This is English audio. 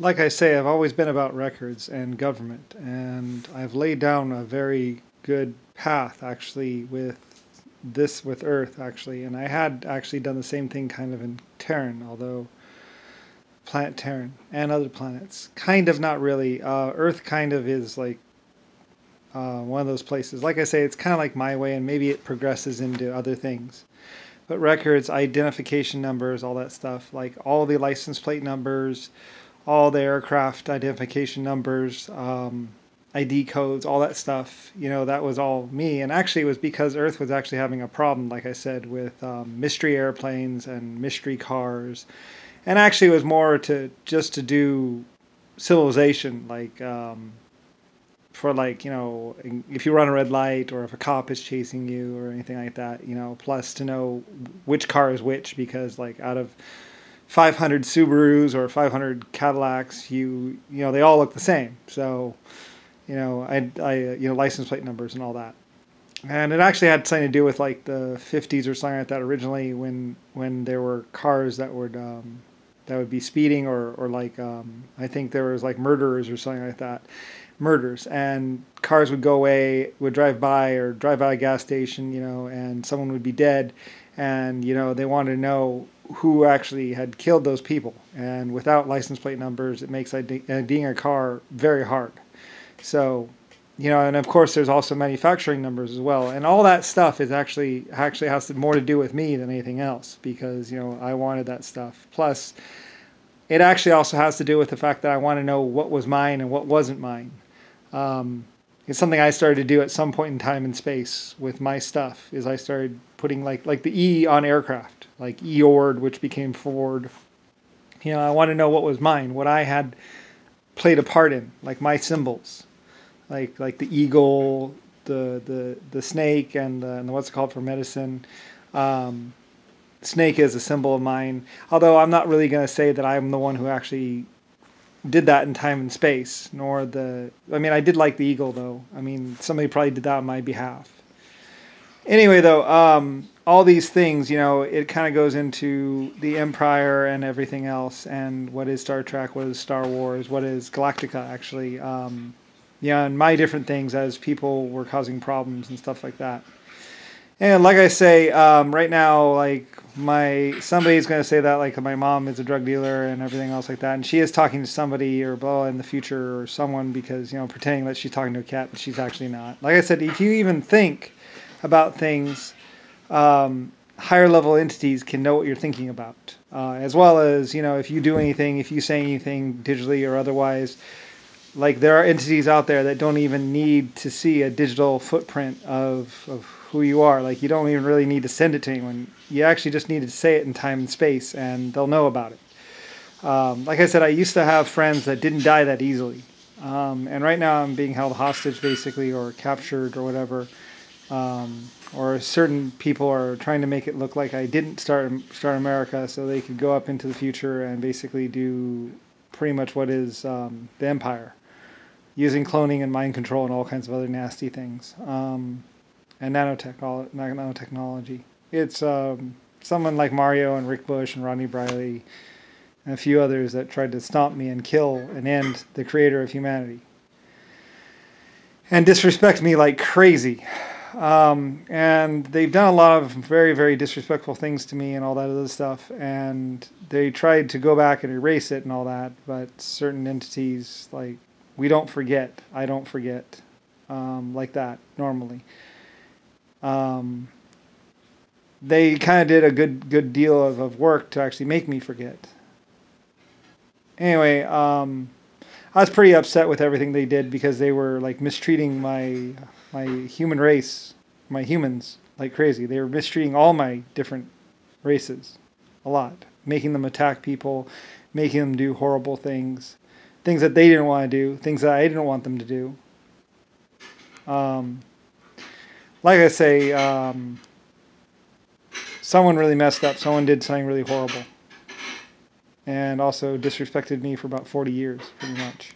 Like I say, I've always been about records and government, and I've laid down a very good path actually with Earth actually, and I had actually done the same thing kind of in Terran, although planet Terran and other planets, kind of not really. Earth kind of is like one of those places. Like I say, it's kind of like my way, and maybe it progresses into other things. But records, identification numbers, all that stuff, like all the license plate numbers, all the aircraft identification numbers, ID codes, all that stuff, that was all me. And actually, it was because Earth was actually having a problem, like I said, with mystery airplanes and mystery cars. And actually, it was more to just to do civilization, like for like, if you run a red light or if a cop is chasing you or anything like that, plus to know which car is which, because like out of 500 Subarus or 500 Cadillacs, they all look the same. So, license plate numbers and all that. And it actually had something to do with like the 50s or something like that originally, when there were cars that would be speeding or like I think there was like murderers or something like that. Murders, and cars would go away, would drive by a gas station, and someone would be dead, and they wanted to know who actually had killed those people. And without license plate numbers, it makes IDing a car very hard. So, and of course there's also manufacturing numbers as well, and all that stuff is actually has more to do with me than anything else, because I wanted that stuff. Plus, it actually also has to do with the fact that I want to know what was mine and what wasn't mine. It's something I started to do at some point in time in space with my stuff, is I started putting like the E on aircraft, like EORD, which became Ford. I want to know what was mine, what I had played a part in, like my symbols, like the eagle, the snake, and what's it called for medicine. Snake is a symbol of mine, although I'm not really going to say that I'm the one who actually did that in time and space, I did like the eagle though. Somebody probably did that on my behalf. Anyway though, all these things, it kind of goes into the Empire and everything else, and what is Star Trek, what is Star Wars, what is Galactica actually, and my different things as people were causing problems and stuff like that. And like I say, right now, like somebody's going to say that like my mom is a drug dealer and everything else like that, and she is talking to somebody or blah in the future or someone, because pretending that she's talking to a cat, but she's actually not. Like I said, if you even think about things, higher level entities can know what you're thinking about, as well as if you do anything, if you say anything digitally or otherwise. Like there are entities out there that don't even need to see a digital footprint of who you are. Like you don't even really need to send it to anyone. You actually just need to say it in time and space, and they'll know about it. Like I said, I used to have friends that didn't die that easily, and right now I'm being held hostage basically, or captured or whatever. Or certain people are trying to make it look like I didn't start America, so they could go up into the future and basically do pretty much what is the Empire, using cloning and mind control and all kinds of other nasty things, and nanotechnology. It's someone like Mario and Rick Bush and Rodney Briley and a few others that tried to stomp me and kill and end the creator of humanity, and disrespect me like crazy. And they've done a lot of very, very disrespectful things to me and all that other stuff, and they tried to go back and erase it and all that, but certain entities, like, we don't forget. I don't forget like that normally. They kind of did a good deal of work to actually make me forget. Anyway, I was pretty upset with everything they did, because they were like mistreating my human race, my humans, like crazy. They were mistreating all my different races a lot, making them attack people, making them do horrible things that they didn't want to do, things that I didn't want them to do. Like I say, someone really messed up. Someone did something really horrible, and also disrespected me for about 40 years, pretty much.